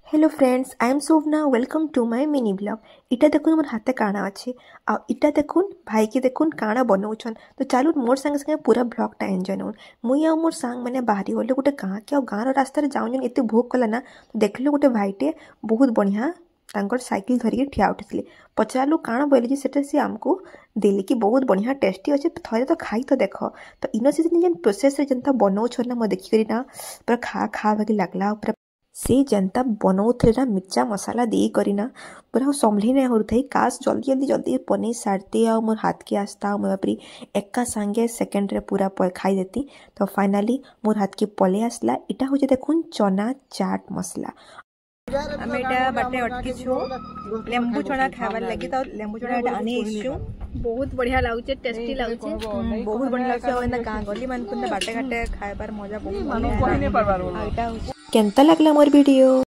Hello friends, I am Shobhana. Welcome to my mini blog. इटा देखुन मोर हाथे काଣା अच्छे आ इटा देखुन भाई के देखुन काଣା बनाउछन। तो चलू मोर संगे संगे पूरा ब्लॉगटा एंजॉय नउन। मुई आ मोर सांग मैंने बाहरी गलु गोटे गाँ के गाँर रास्ता जाऊन एते भोग कला ना तो देखलु गोटे भाईटे बहुत बढ़िया तांकर साइकिल धरिकी ठिया उठिथिले। पचारलु काଣା बोले सेटा से आमको देले कि बहुत बढ़िया टेस्टी अच्छे, थरे तो खाई तो देख। तो इनो से जेन प्रोसेस रे जनता बनाउछन ना म देखि करी ना पूरा खा खा बाकी लागला। पूरा से जनता बनाऊे ना मिर्चा मसाला दे करना पूरा संभली नहीं हो थे। काश जल्दी जल्दी जल्दी बन सारती आ मोर हाथ के आसता मुझे बापरी एका सांगे सेकेंड रे पूरा खाई देती। तो फाइनाली मोर हाथ के पले आसला। इटा हूँ देखुन चना चाट मसला। आम एटा बाटे अटकी छु लेंबू चना खाबार लगी तो लेंबू चना एटा आनी इछु बहुत बढ़िया लागुचे, टेस्टी लागुचे, बहुत बढ़िया लागছে। और एना गाँ गली मान बाटे घाटे खाइबार मजा बहुत बढ़िया। केनता लागला मोर वीडियो।